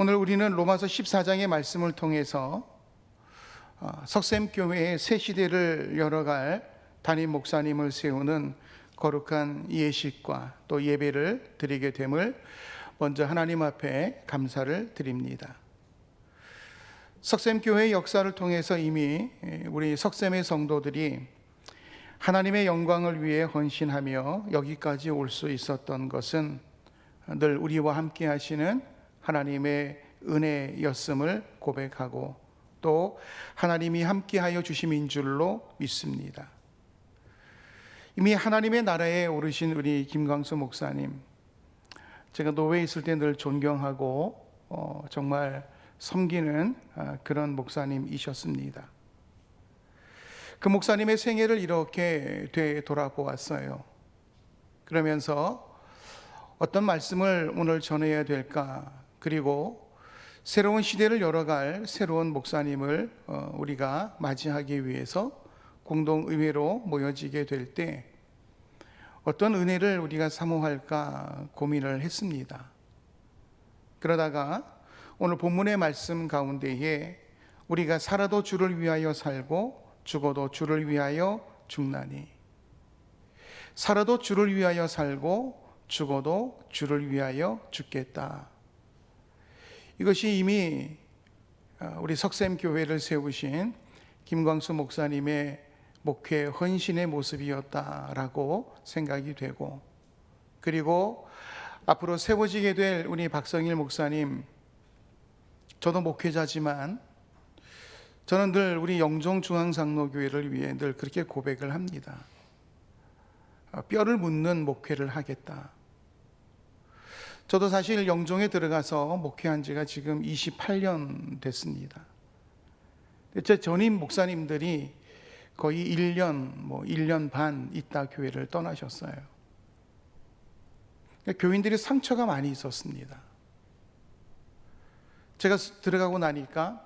오늘 우리는 로마서 14장의 말씀을 통해서 석샘교회의 새 시대를 열어갈 담임 목사님을 세우는 거룩한 예식과 또 예배를 드리게 됨을 먼저 하나님 앞에 감사를 드립니다. 석샘교회의 역사를 통해서 이미 우리 석샘의 성도들이 하나님의 영광을 위해 헌신하며 여기까지 올 수 있었던 것은 늘 우리와 함께 하시는 하나님의 은혜였음을 고백하고 또 하나님이 함께하여 주심인 줄로 믿습니다. 이미 하나님의 나라에 오르신 우리 김광수 목사님, 제가 노회에 있을 때 늘 존경하고 정말 섬기는 그런 목사님이셨습니다. 그 목사님의 생애를 이렇게 되돌아보았어요. 그러면서 어떤 말씀을 오늘 전해야 될까, 그리고 새로운 시대를 열어갈 새로운 목사님을 우리가 맞이하기 위해서 공동의회로 모여지게 될 때 어떤 은혜를 우리가 사모할까 고민을 했습니다. 그러다가 오늘 본문의 말씀 가운데에 우리가 살아도 주를 위하여 살고 죽어도 주를 위하여 죽나니, 살아도 주를 위하여 살고 죽어도 주를 위하여 죽겠다. 이것이 이미 우리 석샘교회를 세우신 김광수 목사님의 목회 헌신의 모습이었다라고 생각이 되고, 그리고 앞으로 세워지게 될 우리 박성일 목사님, 저도 목회자지만 저는 늘 우리 영종중앙장로교회를 위해 늘 그렇게 고백을 합니다. 뼈를 묻는 목회를 하겠다. 저도 사실 영종에 들어가서 목회한 지가 지금 28년 됐습니다. 제 전임 목사님들이 거의 1년 반 있다 교회를 떠나셨어요. 교인들이 상처가 많이 있었습니다. 제가 들어가고 나니까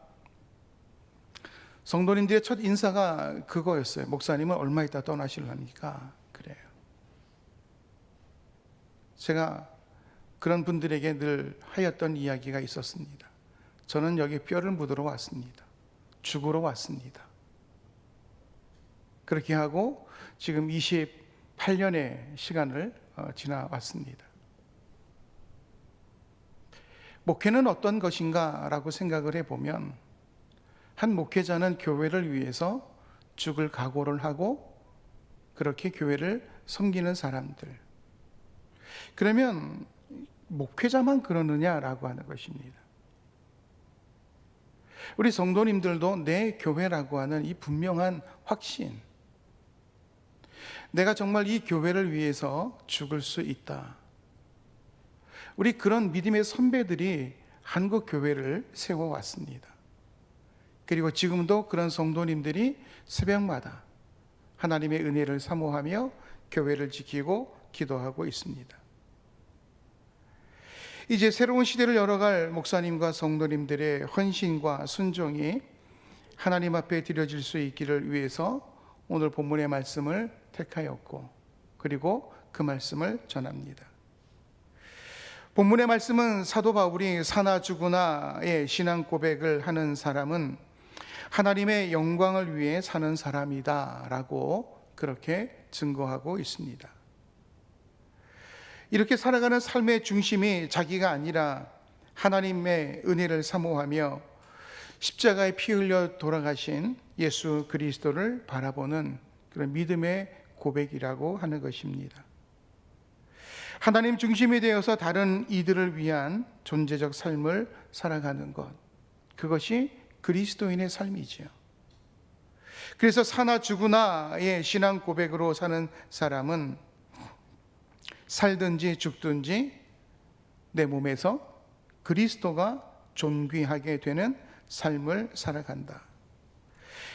성도님들의 첫 인사가 그거였어요. 목사님은 얼마 있다 떠나실랍니까? 그래요. 제가 그런 분들에게 늘 하였던 이야기가 있었습니다. 저는 여기 뼈를 묻으러 왔습니다. 죽으러 왔습니다. 그렇게 하고 지금 28년의 시간을 지나왔습니다. 목회는 어떤 것인가 라고 생각을 해보면, 한 목회자는 교회를 위해서 죽을 각오를 하고 그렇게 교회를 섬기는 사람들. 그러면 목회자만 그러느냐라고 하는 것입니다. 우리 성도님들도 내 교회라고 하는 이 분명한 확신, 내가 정말 이 교회를 위해서 죽을 수 있다. 우리 그런 믿음의 선배들이 한국 교회를 세워왔습니다. 그리고 지금도 그런 성도님들이 새벽마다 하나님의 은혜를 사모하며 교회를 지키고 기도하고 있습니다. 이제 새로운 시대를 열어갈 목사님과 성도님들의 헌신과 순종이 하나님 앞에 드려질 수 있기를 위해서 오늘 본문의 말씀을 택하였고, 그리고 그 말씀을 전합니다. 본문의 말씀은 사도 바울이 사나 죽으나의 신앙 고백을 하는 사람은 하나님의 영광을 위해 사는 사람이다 라고 그렇게 증거하고 있습니다. 이렇게 살아가는 삶의 중심이 자기가 아니라 하나님의 은혜를 사모하며 십자가에 피 흘려 돌아가신 예수 그리스도를 바라보는 그런 믿음의 고백이라고 하는 것입니다. 하나님 중심이 되어서 다른 이들을 위한 존재적 삶을 살아가는 것, 그것이 그리스도인의 삶이지요. 그래서 사나 죽으나의 신앙 고백으로 사는 사람은 살든지 죽든지 내 몸에서 그리스도가 존귀하게 되는 삶을 살아간다.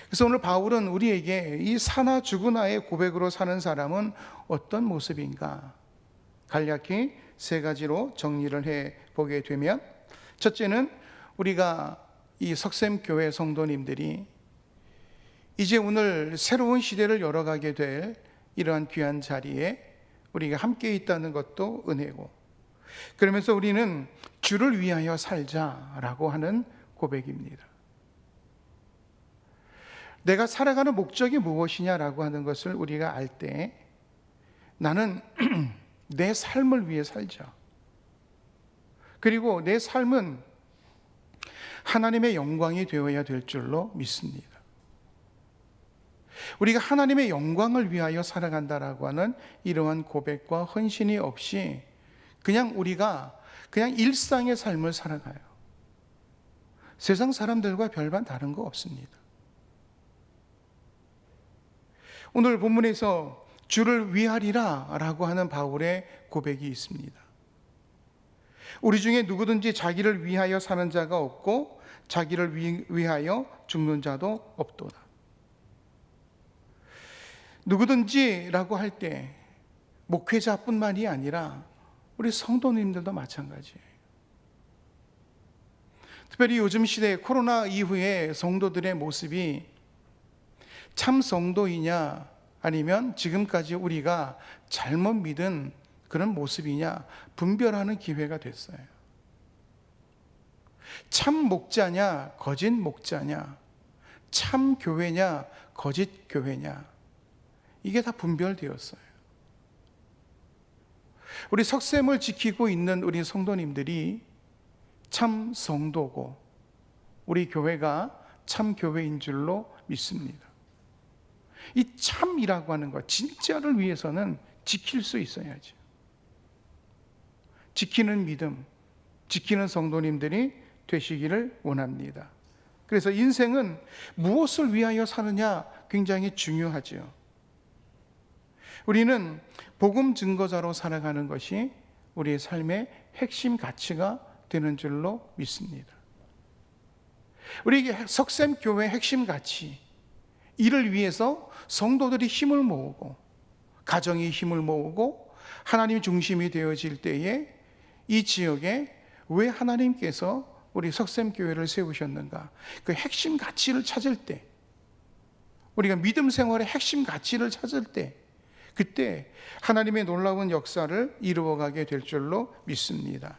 그래서 오늘 바울은 우리에게 이 사나 죽으나의 고백으로 사는 사람은 어떤 모습인가 간략히 세 가지로 정리를 해보게 되면, 첫째는 우리가 이 석샘교회 성도님들이 이제 오늘 새로운 시대를 열어가게 될 이러한 귀한 자리에 우리가 함께 있다는 것도 은혜고, 그러면서 우리는 주를 위하여 살자라고 하는 고백입니다. 내가 살아가는 목적이 무엇이냐라고 하는 것을 우리가 알 때 나는 내 삶을 위해 살자. 그리고 내 삶은 하나님의 영광이 되어야 될 줄로 믿습니다. 우리가 하나님의 영광을 위하여 살아간다라고 하는 이러한 고백과 헌신이 없이 우리가 일상의 삶을 살아가요. 세상 사람들과 별반 다른 거 없습니다. 오늘 본문에서 주를 위하리라 라고 하는 바울의 고백이 있습니다. 우리 중에 누구든지 자기를 위하여 사는 자가 없고 자기를 위하여 죽는 자도 없도다. 누구든지라고 할 때 목회자뿐만이 아니라 우리 성도님들도 마찬가지예요. 특별히 요즘 시대 코로나 이후에 성도들의 모습이 참 성도이냐 아니면 지금까지 우리가 잘못 믿은 그런 모습이냐 분별하는 기회가 됐어요. 참 목자냐 거짓 목자냐, 참 교회냐 거짓 교회냐, 이게 다 분별되었어요. 우리 석셈을 지키고 있는 우리 성도님들이 참 성도고 우리 교회가 참 교회인 줄로 믿습니다. 이 참이라고 하는 것, 진짜를 위해서는 지킬 수 있어야죠. 지키는 믿음, 지키는 성도님들이 되시기를 원합니다. 그래서 인생은 무엇을 위하여 사느냐 굉장히 중요하죠. 우리는 복음 증거자로 살아가는 것이 우리의 삶의 핵심 가치가 되는 줄로 믿습니다. 우리 석샘교회 핵심 가치, 이를 위해서 성도들이 힘을 모으고 가정이 힘을 모으고 하나님 중심이 되어질 때에 이 지역에 왜 하나님께서 우리 석샘교회를 세우셨는가, 그 핵심 가치를 찾을 때, 우리가 믿음 생활의 핵심 가치를 찾을 때 그때 하나님의 놀라운 역사를 이루어가게 될 줄로 믿습니다.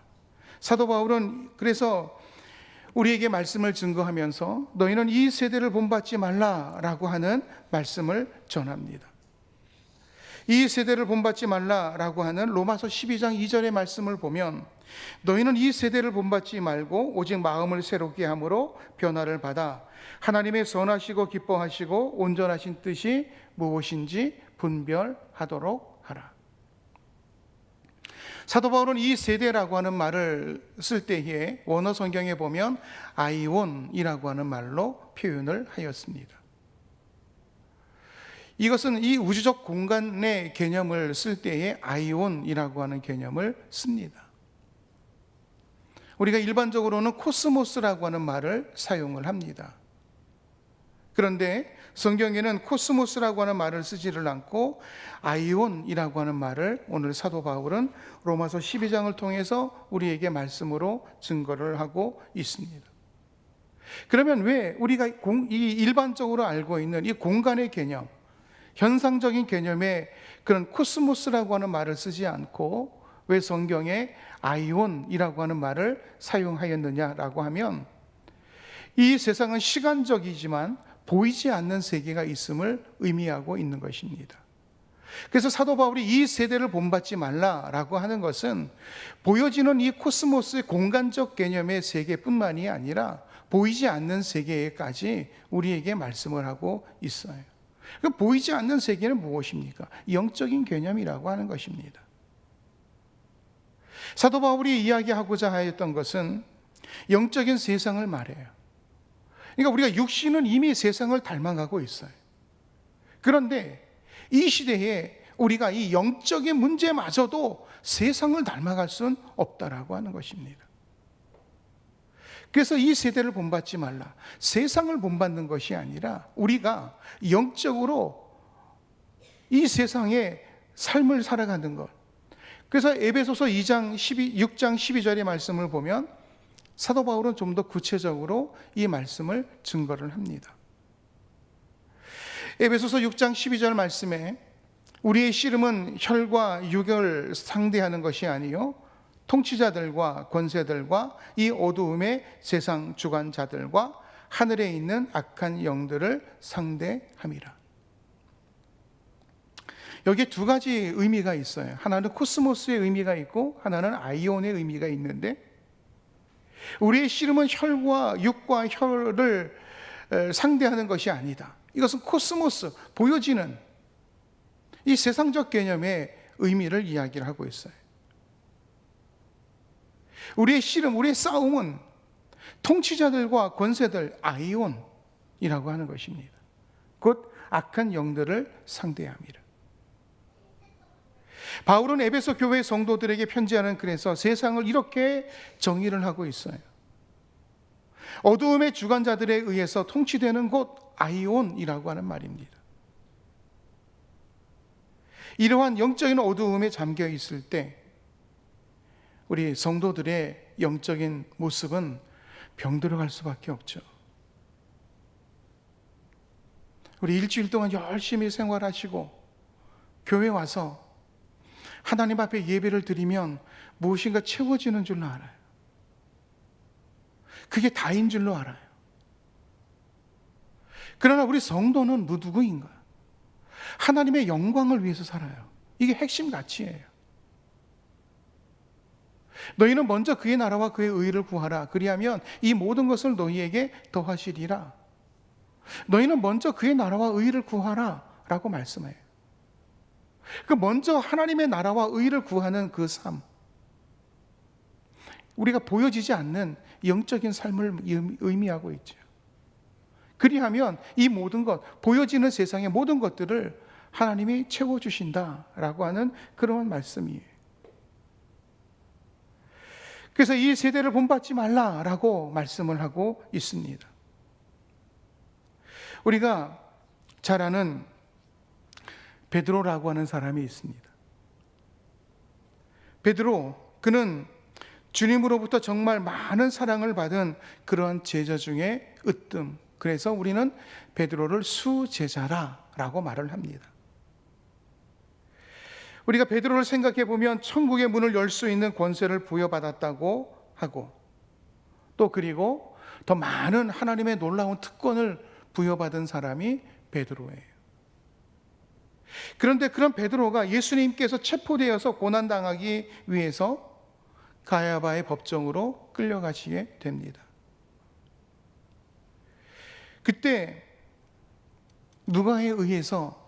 사도 바울은 그래서 우리에게 말씀을 증거하면서 너희는 이 세대를 본받지 말라라고 하는 말씀을 전합니다. 이 세대를 본받지 말라라고 하는 로마서 12장 2절의 말씀을 보면 너희는 이 세대를 본받지 말고 오직 마음을 새롭게 함으로 변화를 받아 하나님의 선하시고 기뻐하시고 온전하신 뜻이 무엇인지 분별하도록 하라. 사도 바울은 이 세대라고 하는 말을 쓸 때에 원어 성경에 보면 아이온이라고 하는 말로 표현을 하였습니다. 이것은 이 우주적 공간의 개념을 쓸 때에 아이온이라고 하는 개념을 씁니다. 우리가 일반적으로는 코스모스라고 하는 말을 사용을 합니다. 그런데 성경에는 코스모스라고 하는 말을 쓰지를 않고 아이온이라고 하는 말을 오늘 사도 바울은 로마서 12장을 통해서 우리에게 말씀으로 증거를 하고 있습니다. 그러면 왜 우리가 이 일반적으로 알고 있는 이 공간의 개념, 현상적인 개념의 그런 코스모스라고 하는 말을 쓰지 않고 왜 성경에 아이온이라고 하는 말을 사용하였느냐라고 하면 이 세상은 시간적이지만 보이지 않는 세계가 있음을 의미하고 있는 것입니다. 그래서 사도 바울이 이 세대를 본받지 말라라고 하는 것은 보여지는 이 코스모스의 공간적 개념의 세계뿐만이 아니라 보이지 않는 세계까지 우리에게 말씀을 하고 있어요. 그 보이지 않는 세계는 무엇입니까? 영적인 개념이라고 하는 것입니다. 사도 바울이 이야기하고자 하였던 것은 영적인 세상을 말해요. 그러니까 우리가 육신은 이미 세상을 닮아가고 있어요. 그런데 이 시대에 우리가 이 영적인 문제마저도 세상을 닮아갈 수는 없다라고 하는 것입니다. 그래서 이 세대를 본받지 말라. 세상을 본받는 것이 아니라 우리가 영적으로 이 세상의 삶을 살아가는 것. 그래서 에베소서 6장 12절의 말씀을 보면 사도 바울은 좀 더 구체적으로 이 말씀을 증거를 합니다. 에베소서 6장 12절 말씀에 우리의 씨름은 혈과 육을 상대하는 것이 아니요 통치자들과 권세들과 이 어두움의 세상 주관자들과 하늘에 있는 악한 영들을 상대함이라. 여기에 두 가지 의미가 있어요. 하나는 코스모스의 의미가 있고 하나는 아이온의 의미가 있는데, 우리의 씨름은 혈과 육과 혈을 상대하는 것이 아니다. 이것은 코스모스, 보여지는 이 세상적 개념의 의미를 이야기를 하고 있어요. 우리의 씨름, 우리의 싸움은 통치자들과 권세들, 아이온이라고 하는 것입니다. 곧 악한 영들을 상대합니다. 바울은 에베소 교회 성도들에게 편지하는 글에서 세상을 이렇게 정의를 하고 있어요. 어두움의 주관자들에 의해서 통치되는 곳, 아이온이라고 하는 말입니다. 이러한 영적인 어두움에 잠겨 있을 때 우리 성도들의 영적인 모습은 병들어갈 수밖에 없죠. 우리 일주일 동안 열심히 생활하시고 교회 와서 하나님 앞에 예배를 드리면 무엇인가 채워지는 줄로 알아요. 그게 다인 줄로 알아요. 그러나 우리 성도는 누구인가? 하나님의 영광을 위해서 살아요. 이게 핵심 가치예요. 너희는 먼저 그의 나라와 그의 의를 구하라. 그리하면 이 모든 것을 너희에게 더하시리라. 너희는 먼저 그의 나라와 의를 구하라 라고 말씀해요. 그 먼저 하나님의 나라와 의를 구하는 그 삶, 우리가 보여지지 않는 영적인 삶을 의미하고 있죠. 그리하면 이 모든 것, 보여지는 세상의 모든 것들을 하나님이 채워주신다라고 하는 그런 말씀이에요. 그래서 이 세대를 본받지 말라라고 말씀을 하고 있습니다. 우리가 잘 아는 베드로라고 하는 사람이 있습니다. 베드로, 그는 주님으로부터 정말 많은 사랑을 받은 그런 제자 중에 으뜸. 그래서 우리는 베드로를 수제자라고 말을 합니다. 우리가 베드로를 생각해 보면 천국의 문을 열 수 있는 권세를 부여받았다고 하고, 또 그리고 더 많은 하나님의 놀라운 특권을 부여받은 사람이 베드로예요. 그런데 그런 베드로가 예수님께서 체포되어서 고난당하기 위해서 가야바의 법정으로 끌려가시게 됩니다. 그때 누가에 의해서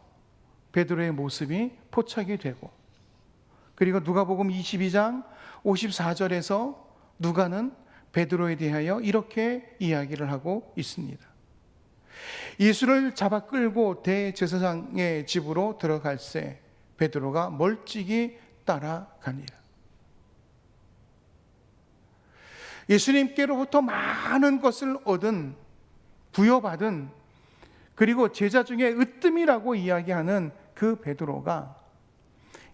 베드로의 모습이 포착이 되고, 그리고 누가복음 22장 54절에서 누가는 베드로에 대하여 이렇게 이야기를 하고 있습니다. 예수를 잡아 끌고 대제사장의 집으로 들어갈새 베드로가 멀찍이 따라가니라. 예수님께로부터 많은 것을 얻은, 부여받은, 그리고 제자 중에 으뜸이라고 이야기하는 그 베드로가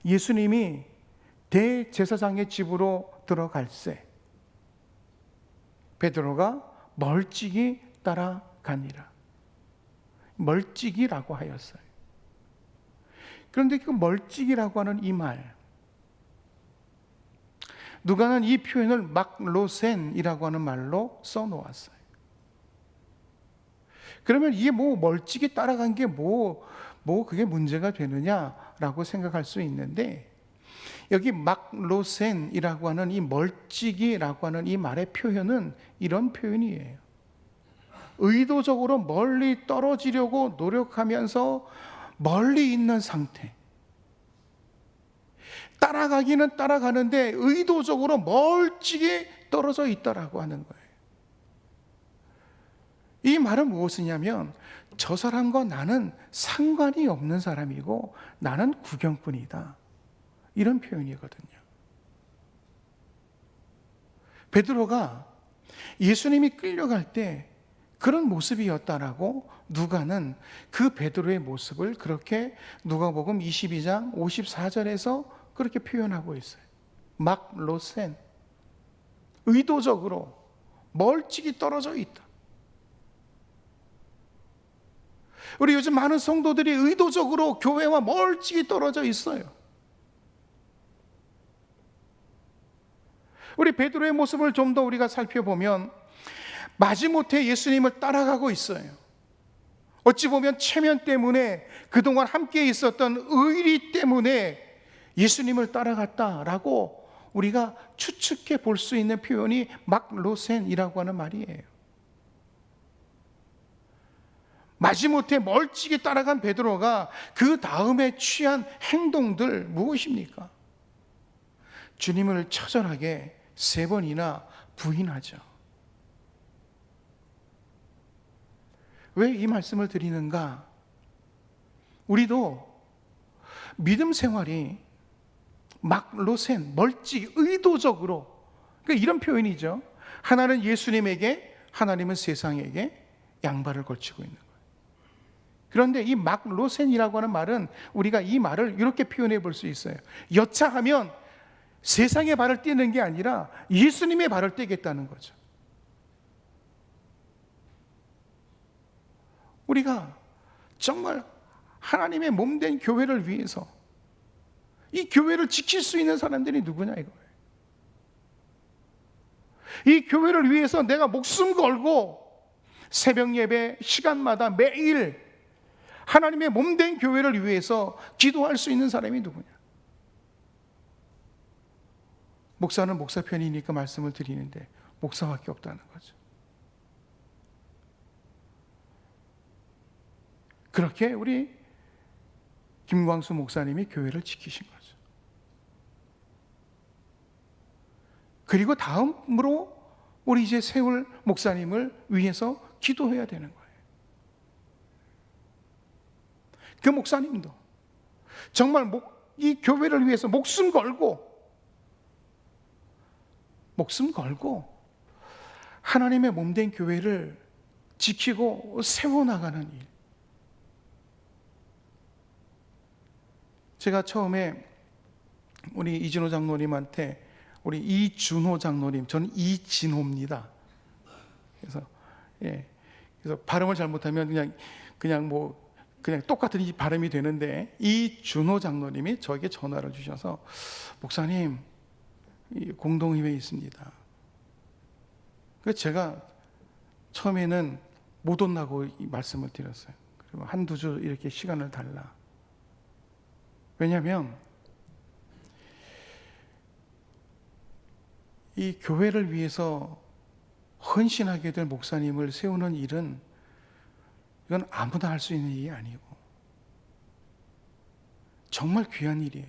예수님이 대제사장의 집으로 들어갈새 베드로가 멀찍이 따라가니라. 멀찍이라고 하였어요. 그런데 그 멀찍이라고 하는 이 말, 누가는 이 표현을 막로센이라고 하는 말로 써놓았어요. 그러면 이게 멀찍이 따라간 게 그게 문제가 되느냐라고 생각할 수 있는데, 여기 막로센이라고 하는 이 멀찍이라고 하는 이 말의 표현은 이런 표현이에요. 의도적으로 멀리 떨어지려고 노력하면서 멀리 있는 상태. 따라가기는 따라가는데 의도적으로 멀찍이 떨어져 있다라고 하는 거예요. 이 말은 무엇이냐면, 저 사람과 나는 상관이 없는 사람이고 나는 구경꾼이다, 이런 표현이거든요. 베드로가 예수님이 끌려갈 때 그런 모습이었다라고 누가는 그 베드로의 모습을 그렇게 누가복음 22장 54절에서 그렇게 표현하고 있어요. 막로센, 의도적으로 멀찍이 떨어져 있다. 우리 요즘 많은 성도들이 의도적으로 교회와 멀찍이 떨어져 있어요. 우리 베드로의 모습을 좀 더 우리가 살펴보면 마지못해 예수님을 따라가고 있어요. 어찌 보면 체면 때문에, 그동안 함께 있었던 의리 때문에 예수님을 따라갔다라고 우리가 추측해 볼 수 있는 표현이 막로센이라고 하는 말이에요. 마지못해 멀찍이 따라간 베드로가 그 다음에 취한 행동들 무엇입니까? 주님을 처절하게 3번이나 부인하죠. 왜 이 말씀을 드리는가? 우리도 믿음 생활이 막로센, 멀찍이, 의도적으로, 그러니까 이런 표현이죠. 하나는 예수님에게, 하나님은 세상에게 양발을 걸치고 있는 거예요. 그런데 이 막로센이라고 하는 말은 우리가 이 말을 이렇게 표현해 볼 수 있어요. 여차하면 세상의 발을 떼는 게 아니라 예수님의 발을 떼겠다는 거죠. 우리가 정말 하나님의 몸된 교회를 위해서 이 교회를 지킬 수 있는 사람들이 누구냐 이거예요. 이 교회를 위해서 내가 목숨 걸고 새벽 예배 시간마다 매일 하나님의 몸된 교회를 위해서 기도할 수 있는 사람이 누구냐? 목사는 목사 편이니까 말씀을 드리는데 목사밖에 없다는 거죠. 그렇게 우리 김광수 목사님이 교회를 지키신 거죠. 그리고 다음으로 우리 이제 세울 목사님을 위해서 기도해야 되는 거예요. 그 목사님도 정말 이 교회를 위해서 목숨 걸고 하나님의 몸된 교회를 지키고 세워나가는 일. 제가 처음에 우리 이진호 장로님한테 우리 이준호 장로님, 저는 이진호입니다. 그래서 발음을 잘못하면 그냥 똑같은 이 발음이 되는데, 이준호 장로님이 저에게 전화를 주셔서 목사님 공동회에 있습니다. 그래서 제가 처음에는 못 온다고 이 말씀을 드렸어요. 그리고 한두 주 이렇게 시간을 달라. 왜냐하면 이 교회를 위해서 헌신하게 될 목사님을 세우는 일은 이건 아무나 할 수 있는 일이 아니고 정말 귀한 일이에요.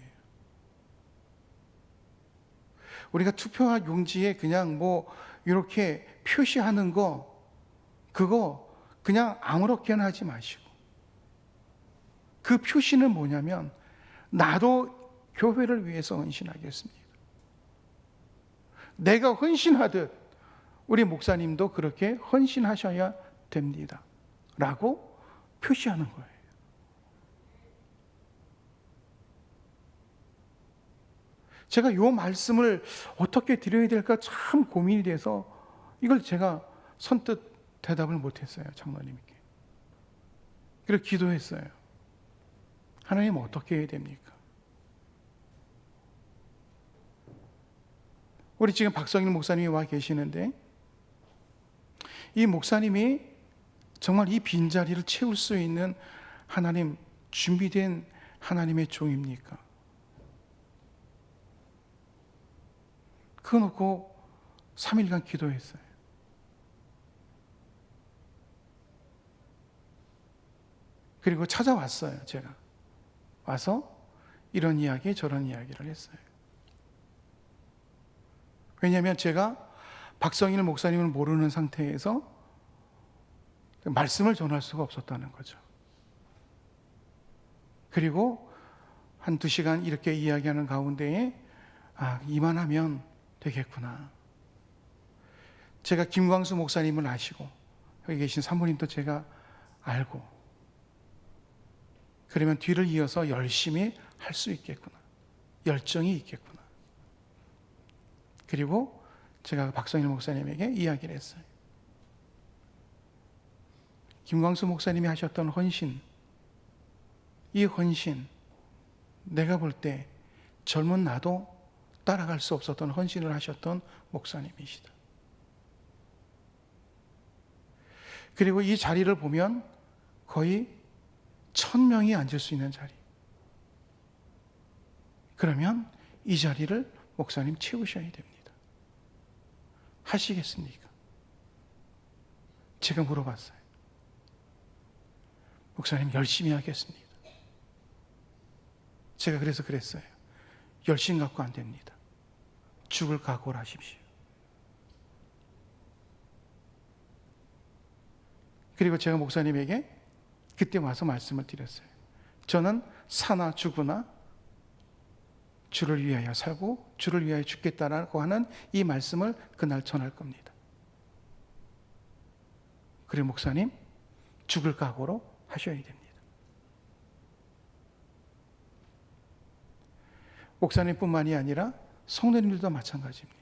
우리가 투표와 용지에 그냥 이렇게 표시하는 그거 그냥 아무렇게나 하지 마시고, 그 표시는 뭐냐면 나도 교회를 위해서 헌신하겠습니다. 내가 헌신하듯 우리 목사님도 그렇게 헌신하셔야 됩니다 라고 표시하는 거예요. 제가 이 말씀을 어떻게 드려야 될까 참 고민이 돼서 이걸 제가 선뜻 대답을 못했어요, 장로님께. 그래서 기도했어요. 하나님 어떻게 해야 됩니까? 우리 지금 박성일 목사님이 와 계시는데, 이 목사님이 정말 이 빈자리를 채울 수 있는 하나님 준비된 하나님의 종입니까? 그거 놓고 3일간 기도했어요. 그리고 찾아왔어요. 제가 와서 이런 이야기 저런 이야기를 했어요. 왜냐하면 제가 박성일 목사님을 모르는 상태에서 말씀을 전할 수가 없었다는 거죠. 그리고 한 2시간 이렇게 이야기하는 가운데에 이만하면 되겠구나. 제가 김광수 목사님을 아시고 여기 계신 사모님도 제가 알고, 그러면 뒤를 이어서 열심히 할 수 있겠구나, 열정이 있겠구나. 그리고 제가 박성일 목사님에게 이야기를 했어요. 김광수 목사님이 하셨던 헌신, 이 헌신 내가 볼 때 젊은 나도 따라갈 수 없었던 헌신을 하셨던 목사님이시다. 그리고 이 자리를 보면 거의 1000명이 앉을 수 있는 자리. 그러면 이 자리를 목사님 채우셔야 됩니다. 하시겠습니까? 제가 물어봤어요. 목사님 열심히 하겠습니다. 제가 그래서 그랬어요. 열심 갖고 안 됩니다. 죽을 각오를 하십시오. 그리고 제가 목사님에게 그때 와서 말씀을 드렸어요. 저는 사나 죽으나 주를 위하여 살고 주를 위하여 죽겠다라고 하는 이 말씀을 그날 전할 겁니다. 그리고 목사님 죽을 각오로 하셔야 됩니다. 목사님뿐만이 아니라 성도님들도 마찬가지입니다.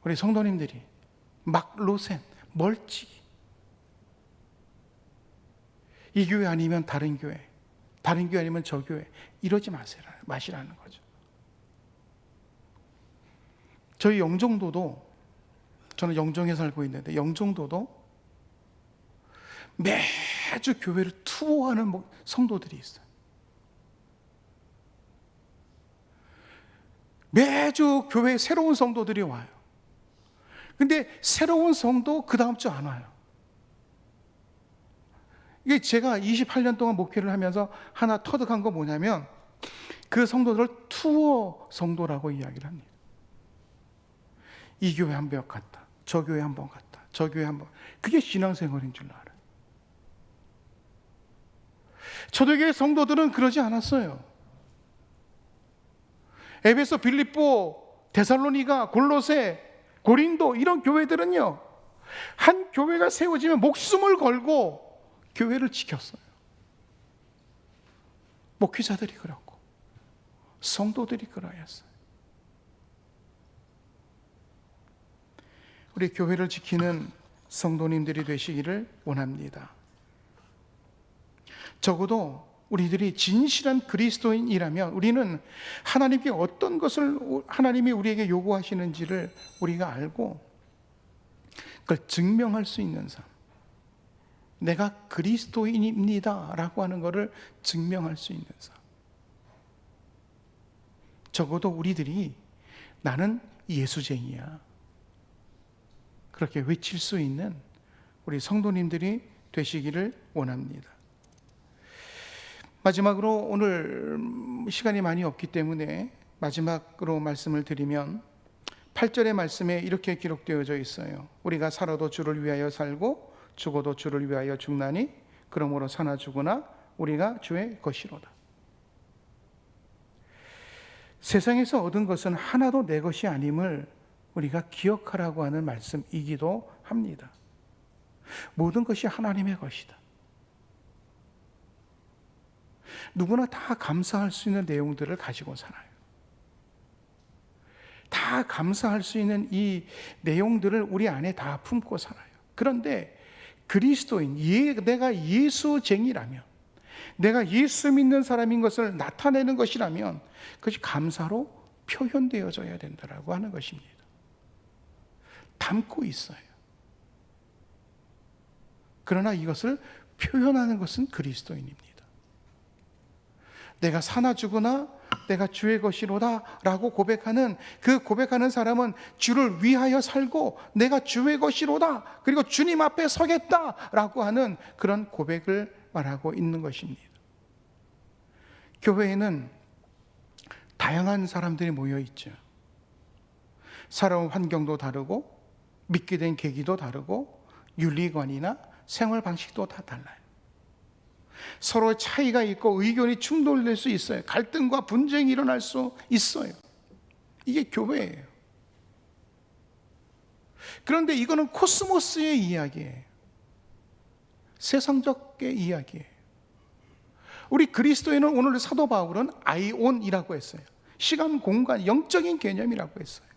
우리 성도님들이 막 로센 멀찍이 이 교회 아니면 다른 교회, 다른 교회 아니면 저 교회 이러지 마시라는 거죠. 저희 영종도도, 저는 영종에 살고 있는데 영종도도 매주 교회를 투어하는 성도들이 있어요. 매주 교회에 새로운 성도들이 와요. 근데 새로운 성도 그 다음 주 안 와요. 이게 제가 28년 동안 목회를 하면서 하나 터득한 거 뭐냐면 그 성도들을 투어 성도라고 이야기를 합니다. 이 교회 한 번 갔다, 저 교회 한 번 갔다, 저 교회 한 번. 그게 신앙생활인 줄 알아요. 초대교회 성도들은 그러지 않았어요. 에베소, 빌립보, 데살로니가, 골로새, 고린도 이런 교회들은요, 한 교회가 세워지면 목숨을 걸고 교회를 지켰어요. 목회자들이 그렇고 성도들이 그러했어요. 우리 교회를 지키는 성도님들이 되시기를 원합니다. 적어도 우리들이 진실한 그리스도인이라면 우리는 하나님께 어떤 것을 하나님이 우리에게 요구하시는지를 우리가 알고 그걸 증명할 수 있는 삶, 내가 그리스도인입니다 라고 하는 것을 증명할 수 있는 삶. 적어도 우리들이 나는 예수쟁이야 그렇게 외칠 수 있는 우리 성도님들이 되시기를 원합니다. 마지막으로 오늘 시간이 많이 없기 때문에 마지막으로 말씀을 드리면 8절의 말씀에 이렇게 기록되어져 있어요. 우리가 살아도 주를 위하여 살고 죽어도 주를 위하여 죽나니 그러므로 사나 죽으나 우리가 주의 것이로다. 세상에서 얻은 것은 하나도 내 것이 아님을 우리가 기억하라고 하는 말씀이기도 합니다. 모든 것이 하나님의 것이다. 누구나 다 감사할 수 있는 내용들을 가지고 살아요. 다 감사할 수 있는 이 내용들을 우리 안에 다 품고 살아요. 그런데 그리스도인, 내가 예수쟁이라면, 내가 예수 믿는 사람인 것을 나타내는 것이라면 그것이 감사로 표현되어져야 된다라고 하는 것입니다. 담고 있어요. 그러나 이것을 표현하는 것은 그리스도인입니다. 내가 사나 죽으나 내가 주의 것이로다 라고 고백하는 그 고백하는 사람은 주를 위하여 살고 내가 주의 것이로다 그리고 주님 앞에 서겠다 라고 하는 그런 고백을 말하고 있는 것입니다. 교회에는 다양한 사람들이 모여 있죠. 살아온 환경도 다르고 믿게 된 계기도 다르고 윤리관이나 생활 방식도 다 달라요. 서로 차이가 있고 의견이 충돌될 수 있어요. 갈등과 분쟁이 일어날 수 있어요. 이게 교회예요. 그런데 이거는 코스모스의 이야기예요. 세상적의 이야기예요. 우리 그리스도인은 오늘 사도 바울은 아이온이라고 했어요. 시간, 공간, 영적인 개념이라고 했어요.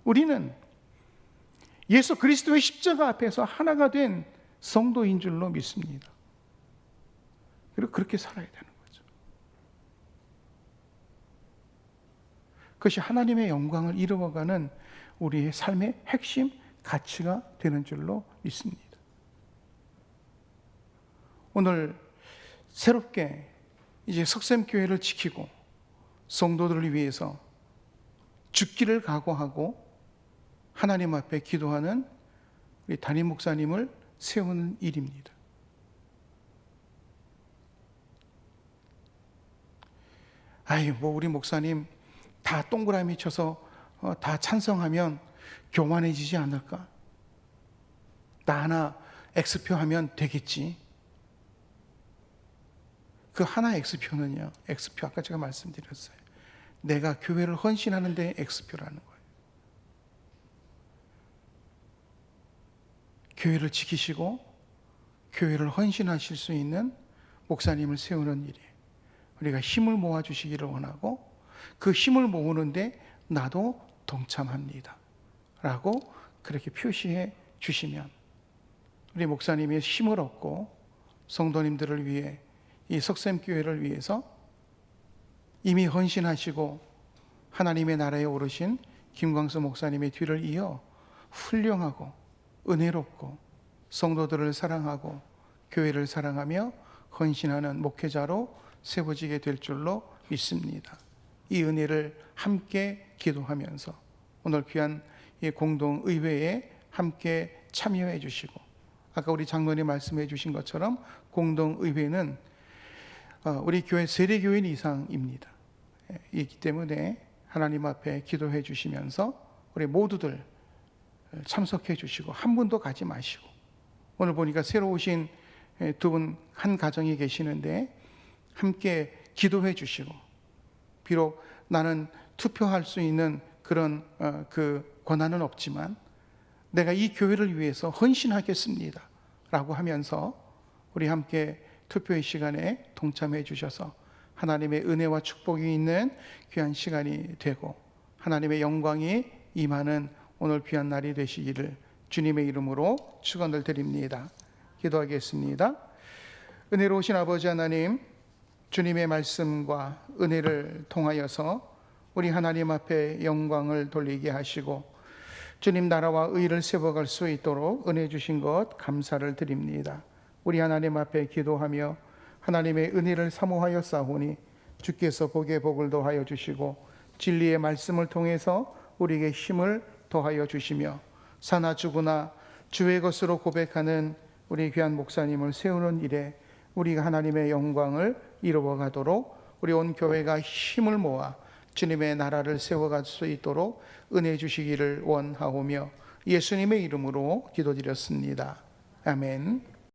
우리는 예수 그리스도의 십자가 앞에서 하나가 된 성도인 줄로 믿습니다. 그리고 그렇게 살아야 되는 거죠. 그것이 하나님의 영광을 이루어가는 우리의 삶의 핵심 가치가 되는 줄로 믿습니다. 오늘 새롭게 이제 석샘교회를 지키고 성도들을 위해서 죽기를 각오하고 하나님 앞에 기도하는 우리 담임 목사님을 세우는 일입니다. 뭐 우리 목사님 다 동그라미 쳐서 다 찬성하면 교만해지지 않을까? 나 하나 X표 하면 되겠지. 그 하나 X표는요, X표 아까 제가 말씀드렸어요. 내가 교회를 헌신하는 데 X표라는 거예요. 교회를 지키시고 교회를 헌신하실 수 있는 목사님을 세우는 일이에요. 우리가 힘을 모아주시기를 원하고 그 힘을 모으는데 나도 동참합니다 라고 그렇게 표시해 주시면 우리 목사님의 힘을 얻고 성도님들을 위해 이 석샘교회를 위해서 이미 헌신하시고 하나님의 나라에 오르신 김광수 목사님의 뒤를 이어 훌륭하고 은혜롭고 성도들을 사랑하고 교회를 사랑하며 헌신하는 목회자로 세워지게 될 줄로 믿습니다. 이 은혜를 함께 기도하면서 오늘 귀한 이 공동의회에 함께 참여해 주시고 아까 우리 장로님 말씀해 주신 것처럼 공동의회는 우리 교회 세례교인 이상입니다. 있기 때문에 하나님 앞에 기도해 주시면서 우리 모두들 참석해 주시고 한 분도 가지 마시고 오늘 보니까 새로 오신 두 분 한 가정이 계시는데 함께 기도해 주시고 비록 나는 투표할 수 있는 그런 그 권한은 없지만 내가 이 교회를 위해서 헌신하겠습니다 라고 하면서 우리 함께 투표의 시간에 동참해 주셔서 하나님의 은혜와 축복이 있는 귀한 시간이 되고 하나님의 영광이 임하는 오늘 귀한 날이 되시기를 주님의 이름으로 축원을 드립니다. 기도하겠습니다. 은혜로우신 아버지 하나님, 주님의 말씀과 은혜를 통하여서 우리 하나님 앞에 영광을 돌리게 하시고 주님 나라와 의를 세워갈 수 있도록 은혜 주신 것 감사를 드립니다. 우리 하나님 앞에 기도하며 하나님의 은혜를 사모하여 싸우니 주께서 복에 복을 더하여 주시고 진리의 말씀을 통해서 우리에게 힘을 더하여 주시며 사나 죽으나 주의 것으로 고백하는 우리 귀한 목사님을 세우는 일에 우리가 하나님의 영광을 이루어 가도록 우리 온 교회가 힘을 모아 주님의 나라를 세워갈 수 있도록 은혜 주시기를 원하오며 예수님의 이름으로 기도드렸습니다. 아멘.